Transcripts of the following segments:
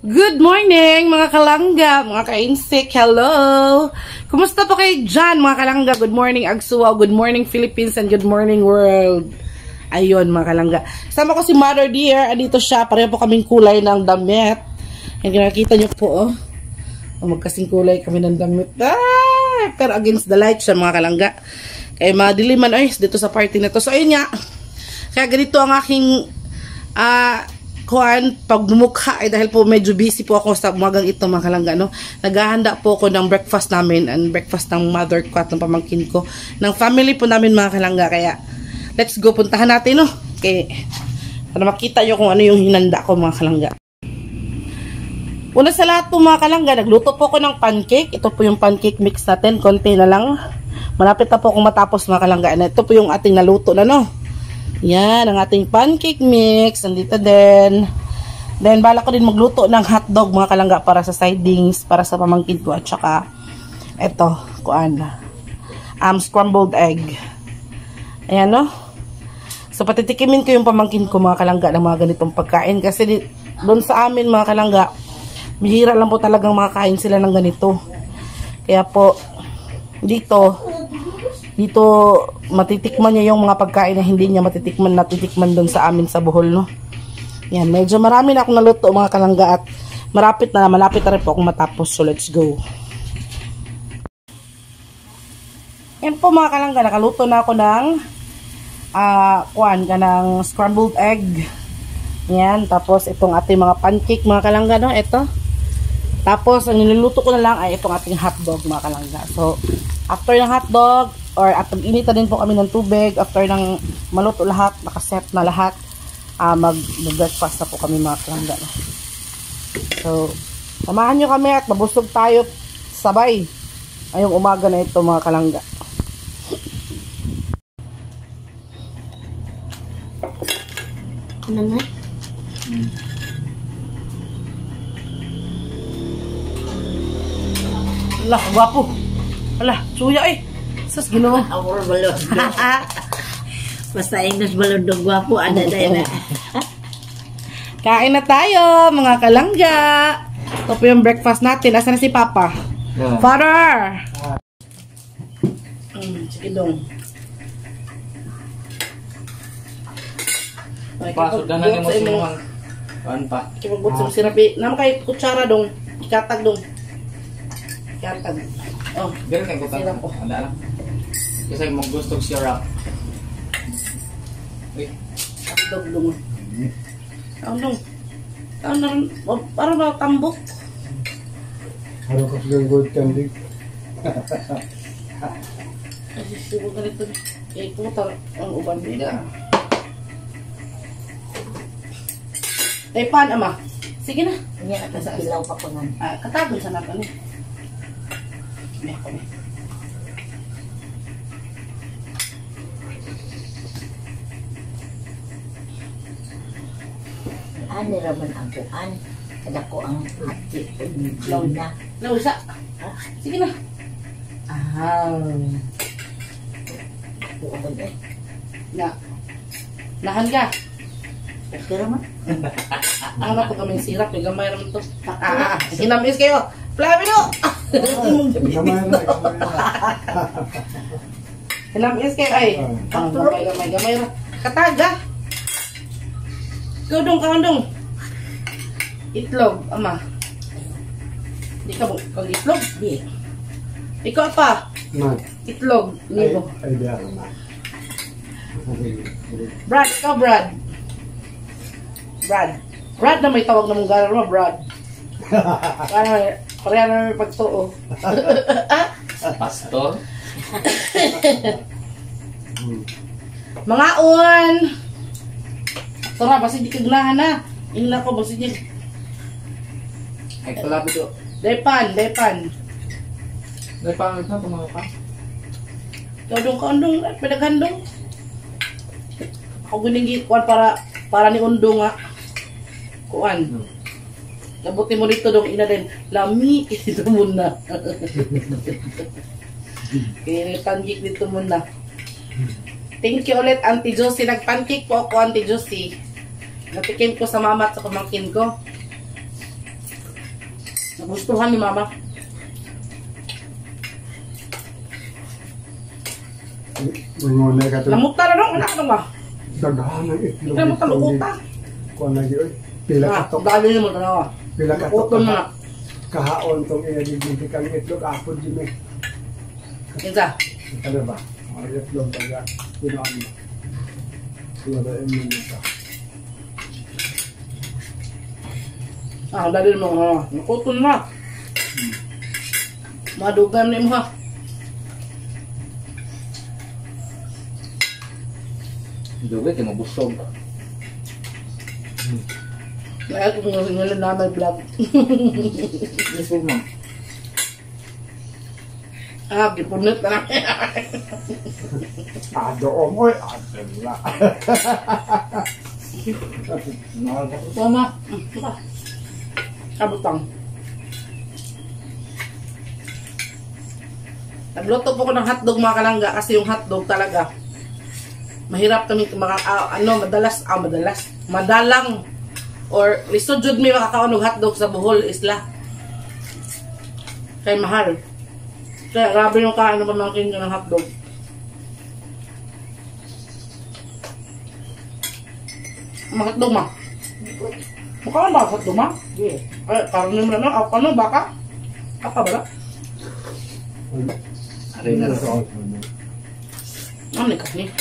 Good morning mga kalangga, mga ka-insik, hello! Kumusta po kayo dyan mga kalangga? Good morning Agsuwa, good morning Philippines, and good morning world. Ayun mga kalangga. Sama ko si Mother Dear, andito siya, pareho po kaming kulay ng damit. Yung nakikita nyo po, oh. Magkasing kulay kami ng damit. Pero against the light siya mga kalangga. Kaya madiliman ay dito sa party na to. So ayun nga, kaya ganito ang aking pag mukha ay dahil po medyo busy po ako sa umagang ito mga kalangga, no? Naghahanda po ako ng breakfast namin and breakfast ng mother ko at ng pamangkin ko, ng family po namin mga kalangga. Kaya let's go, puntahan natin, no? Okay, para makita nyo kung ano yung hinanda ko mga kalangga. Una sa lahat po mga kalangga, nagluto po ako ng pancake. Ito po yung pancake mix natin, konti na lang, malapit na po akong matapos mga kalangga. And ito po yung ating naluto na, no? Yan, ang ating pancake mix. Nandito din. Then, bala ko din magluto ng hotdog mga kalangga para sa sidings, para sa pamangkin ko. At saka, eto, scrambled egg. Ayan, no? So, patitikimin ko yung pamangkin ko mga kalangga ng mga ganitong pagkain. Kasi doon sa amin mga kalangga, bihira lang po talagang makakain sila ng ganito. Kaya po, dito matitikman niya yung mga pagkain na hindi niya natitikman doon sa amin sa Bohol, no? Yan, medyo marami na akong naluto mga kalangga at malapit na rin po akong matapos. So let's go. Yan po mga kalangga, nakaluto na ako ng ng scrambled egg. Yan, tapos itong ating mga pancake mga kalangga, no? Ito. Tapos ang niluluto ko na lang ay itong ating hotdog mga kalangga. So after ng hotdog, or at pag-inita din po kami ng tubig, after ng maluto lahat, nakaset na lahat, mag-breakfast na po kami mga kalangga. So, samahan nyo kami at mabusog tayo sabay ngayong umaga na ito mga kalangga. Ano na? Alah, gwapo. Alah, suya eh. Sus, ginawa. Amor balon. Basta English balon do gwapo, ada na. Kain na tayo, mga kalangga. Ito po yung breakfast natin. Asan na si Papa? Yeah. Father! Sige dong. Pasok na natin mo sinuhang. Paan pa? Kipagbut sa sirapi. Naman kay kutsara dong. Ikatag dong. Ikatag. Oh, ganun kayo kutang. Sirap po. Wala lang. Kasi mag-gustog syrup. Wait. Hotdog dong. Taon para ba tambok? Harap ka silang gold candy. Kasi sibo ganito. Eh, kumutar ang uban nila. Eh, pan, ama. Sige na. Yan at sa ilaw pa ko nun. Katagon sa natin. May ako na. Ano raman ang kuan? Kada ko ang hati. Law na. Lausa. Sige na. Kuan eh. Nahan ka. Okay raman. Ano na po kaming sirap. May gamay naman ito. Sinamis kayo. Flavino! Gamay na. Sinamis kayo ay. Gamay. Kataga. Kandong. Itlog, ama. Di ka kag itlog? Di. Ikaw pa. Man. Itlog. Libo. Ay, di ako na. Brad, ikaw Brad. Brad na may tawag na mong ganar mo, Brad. Pareha na may pagtuo. Pastor? Mga on! Tara, basi di kaglahan na. Ingla ko, basi di. Ay, palapit ko. Depan. May pangit na mga pa. Kaundong. Pedaghandong. Ako giningi kuan para ni undong nga. Kuan. Nabuti mo dito dong ina din. Lami ito muna. Kaya tanggik dito muna. Thank you ulit Auntie Josie. Nag-pancake po ako Auntie Josie. Natikim ko sa mama at sa pamangkin ko. Nagustuhan ni Mama. Mangunay ka ito. Lamutan na nung, anak ba? Daghan ng itlog. Lamutan, lukutan. Kuha lagi, oy. Pila ka to. Dali niyo mo, tanawa. Pila ka to. Lukutan mo na. Kahaon tong inagigilti kang itlog. Apod yun eh. Kinsa? Ano ba? Ang itlog taga. Pinaan mo. Wala mo nito. Dali mo, lukutan na. Madugan ni mo ha. Dugay kay mabusog. Kaya kung nila na may vlog. Busog man. Gipunit na lang. Doon mo eh. Adela. Tama. Kabutang. Nagluto po ko ng hotdog mga kalangga kasi yung hotdog talaga mahirap kami madalang or lisod jud mi makakaon og hotdog sa Bohol isla. Kay mahal. Kaya grabe yung kain ng pamangkin ng hotdog. Mga hotdog ma. Mukha ba hotdog ma? Yes. Ay, karne mo na ano baka? Baka ba? Aray na rin. Ano ni kasi?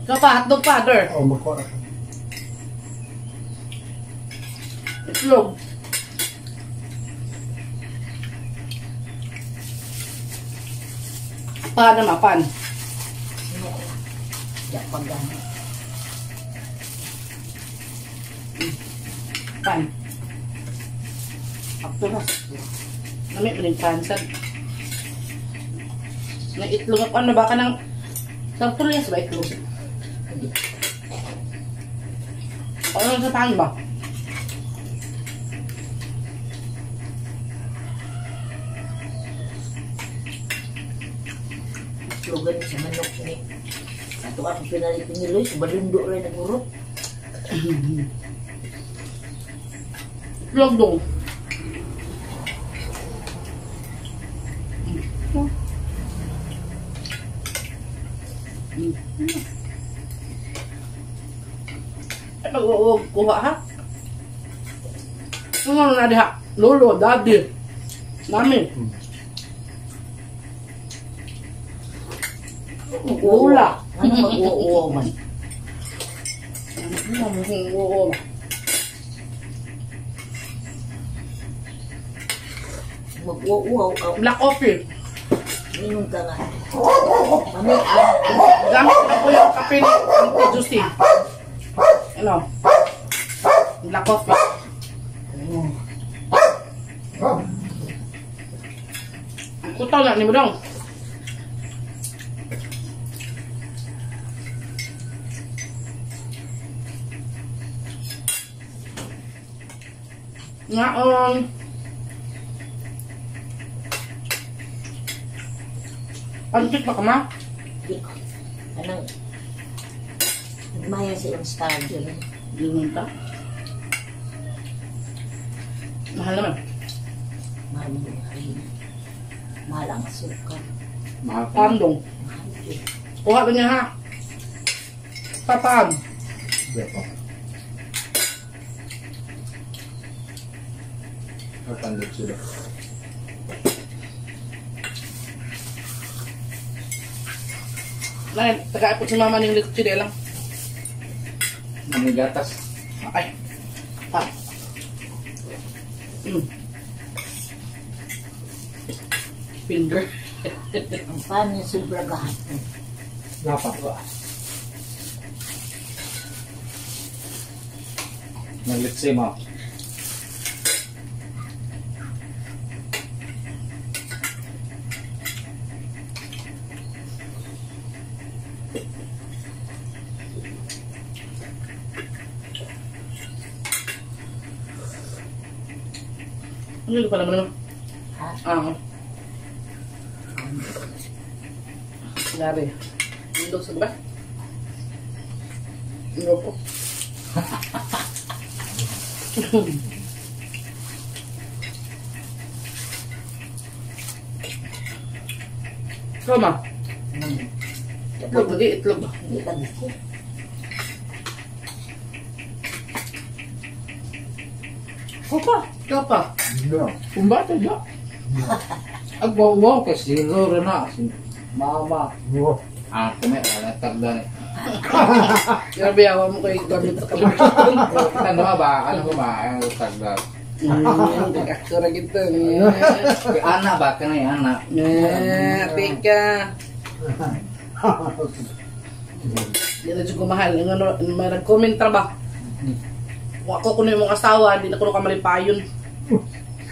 Ikaw pa, hotdog pa, Ador. Oh, makora ka. Itlog. Pan naman, pan. Japag gani. Pan. Akturas. Nami mo rin pansan. Na itlog ako, ano ba ka ng sartulyas ba itlog? Ano sa pan ba? Slogan sa manok ni. Ato ang pinalit ni Luis, balundo rin ang urot. Itlog dong. Ay, mag-uog kuha ha? Ano na diha? Lolo, daddy. Mami. Ula. Ano mag-uo man? Mag-uog. Mag-uo ka. Black coffee. Minum ka nga. Gamit na po yung kape ni Auntie Juicy. Ano? Black coffee. Kutaw na, ni mo dong. Ngaon. Antik pa ka ma? Anang nagmaya silang stadium. Di mo ta. Mahal naman. Mahal mo rin. Mahal ang asukar. Mahal ka. Pandong. Mahal din. Kuha ba niya ha? Papaan. Bepo. Kapandit sila. Ngayon, taga-ipot si mama ng likod lang. Ang gatas. Okay. Ha. Finger. Ang pan niya sobra gahapon. Dapat ba? Naglitsi mo. Ano yung pala mo naman? Ha? Lari. Indog sa ba? Indog po. Ikaw ma? Itlog, lagi itlog ba? Hindi ka gusto. Ikaw pa. Ikaw pa. Hindi. Kung ba ito ba? Agbawaw kasi siguro na. Mama. Oo. Kumaya na tagda ni. Grabe, awa mo kayo gamit sa kamay. Ano ba? Ano ba? Ang tagda. Kakura gitu. Kay Ana ba? Kanay Ana. Tika. Hindi na dyan ko mahal. May nag-comment ra ba? Kung ako kuno yung mong asawa, hindi na kuno ka malipayon.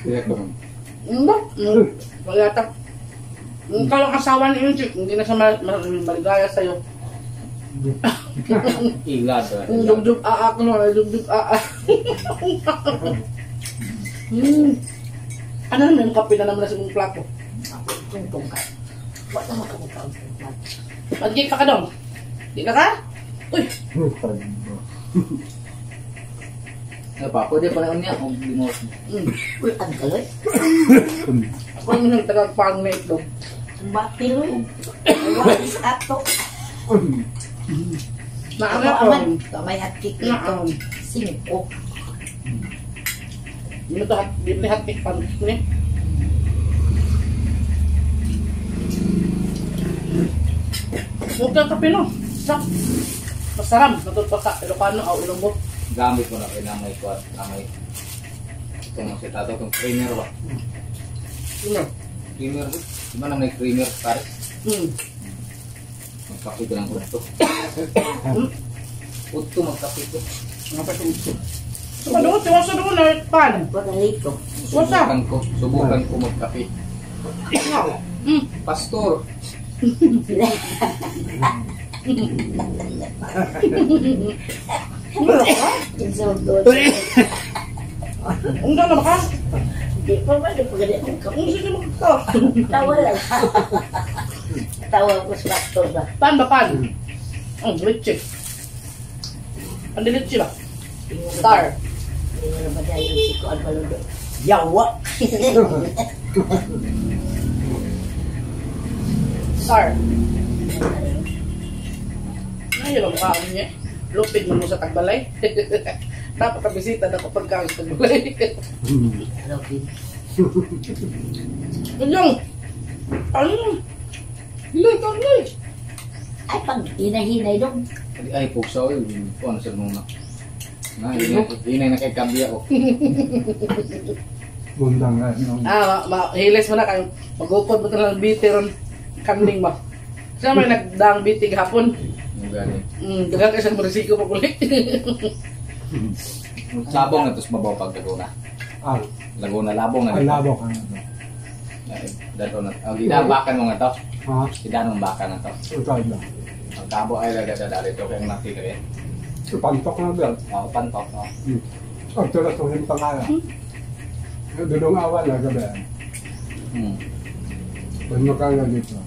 Kaya ko. Ba? Wala ta. Kung kalang asawa ni yung chick, hindi na siya maligaya sa'yo. Ilad. Dugdug aak no, dugdug aak. Ano naman yung kape na naman sa mong plato? Tungtong ka. Wala naman ka mukha. Mag-gig ka dong? Di na ka? Uy! Ano pa? Pwede pa lang niya kung di mo. Uy, ang galoy. Ako yung nang tagagpang na itlog. Ang bati lo. Wala sa ato. Naara Ako ko. aman. Kamay at kikik. Naam. 5. Hindi mo ito hatik pan. Ini. Huwag kang kape no. Sak. Masaram. Natuto ka. Ilocano o Ilonggo. Gamit mo na kay namay ko at namay. Itong si Tato, itong creamer ba? Ano? Creamer ba? Di ba na may creamer pare? Magkape ko ng gusto. Uto magkape ko. Nga pa ito. Ano? Tiwasa doon na pan. Panalito. Wasa? Subukan ko magkape. Pastor. Insult doon. Ungga na ba ka? Hindi pa ba? Hindi pa ganyan ang kapit. Ang sige magka. Tawa lang. Tawa ko sa pastor ba? Pan ba pan? Ang leche. Ang leche ba? Star. Hindi mo naman dahil yung siko ang baludo. Yawa! Star. Ay, alam ka niya. Lupit mo sa Tagbalay. Dapat kabisita na kapag kang Tagbalay. Robin. Ganyan. Ano? Hilay ka, hilay. Ay, pag hinahinay dong. Ay, pugsaw yun. Ano sa muna? Hinay na kay Kabia ko. Bundang nga. Hilis mo na kang mag-upod mo talang biti ron kanding ba? Siya may nagdaang biti hapon. Yung gani. Dagang isang munisiko magulit. Sabong na, tapos mabaw pag Laguna. Ah, Laguna, labong na. ay labo ka na. Dato na. Gidabakan mo nga to. Ha? Gidanong baka na to. Utay na. Ang tabo ay lagdadali to kaya nakita eh. Pantok na ba? Pantok, no? Ang tulas ng hintang kaya. Dudong awal na gabi. Pwede mo kaya dito.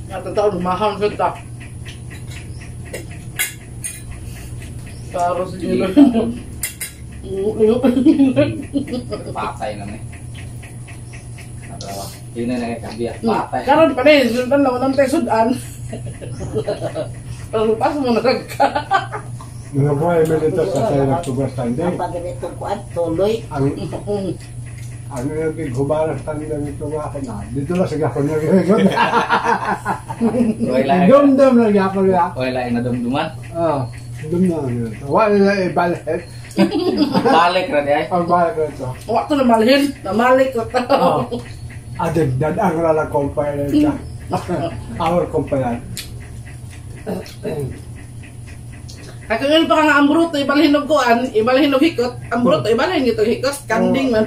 Natataon, lumahan sa ta. Karo sa nila. Patay naman eh. Hinay na kay Kabia. Patay. Karon pa rin, sundan lang ng tayo sudan. Pero pas mo na ka. Nung buhay mo dito sa tayo nagtugas tanda. Kapag ganitong kuan, tuloy. Ano yung bighubalas tanda nito nga ako na. Dito lang sa gakon niya gano'n. Dumdum lang gakon niya. Wala na dumduman. Dumdum lang. Wala na ibalik. Balik na di ay. Ang balik na ito. Waktu na malhin, namalik ko ta. Adagdad ang lalang kumpaya na ito. Our kumpaya. Kaya ngayon pa ka nga ang bruto, ibalhin ng kuan, ibalhin ng hikot, ang bruto, ibalhin nito hikot, kanding man.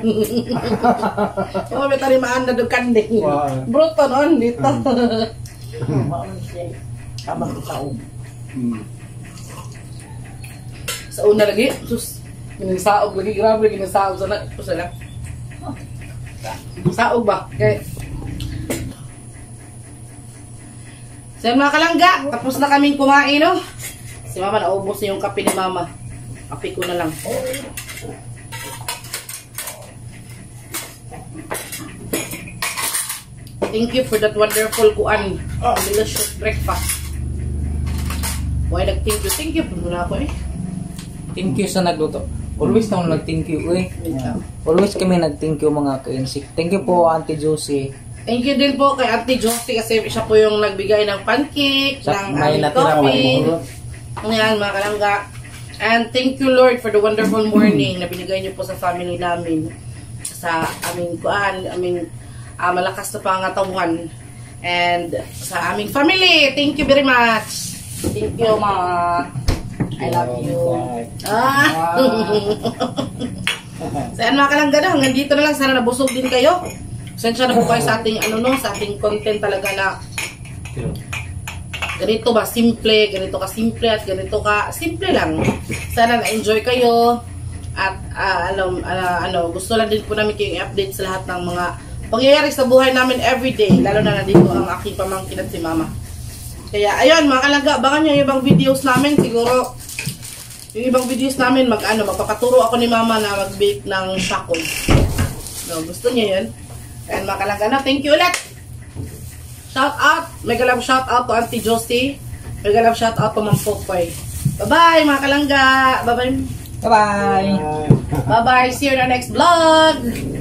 Mga may tarimaan na doon kanding. Bruto noon, dito. Maon siya. Kamang taong. Sa una lagi, sus, ginisaog lagi, grabe, ginisaog sana, pusa lang. Saog ba? Okay. So mga kalangga, tapos na kaming kumain, no? Si mama naubos niya yung kape ni mama. Kape ko na lang. Thank you for that wonderful kuan. Delicious breakfast. Why nag-thank you? Thank you po muna ako eh. Thank you sa nagluto. Always na nag-thank you Always kami nag-thank you mga ka-insik. Thank you po Auntie Josie. Thank you din po kay Auntie Josie kasi siya po yung nagbigay ng pancake, ng May aming natira coffee. Ayan mga kalangga. And thank you Lord for the wonderful morning na binigay niyo po sa family namin. Sa aming kuan, aming malakas na pangatawan. And sa aming family, thank you very much. Thank you ma. I love you. So yan mga kalangga na, hanggang dito na lang. Sana nabusog din kayo. Sensya na po kayo sa ating sa ating content talaga na ganito ba simple, ganito ka simple at ganito ka simple lang. Sana na-enjoy kayo at gusto lang din po namin kayong i-update sa lahat ng mga pangyayari sa buhay namin everyday, lalo na nandito ang aking pamangkin at si mama. Kaya ayun mga kalangga, abangan nyo yung ibang videos namin. Siguro yung ibang videos namin magpapaturo ako ni mama na mag-bake ng shackle. No, gusto niyo yun? And mga kalangga na, thank you ulit! Shout out! Mega love shout out to Auntie Josie. Mega love shout out to Ma'am Popoy. Bye-bye mga kalangga! Bye-bye! Bye-bye! Bye-bye! See you in our next vlog!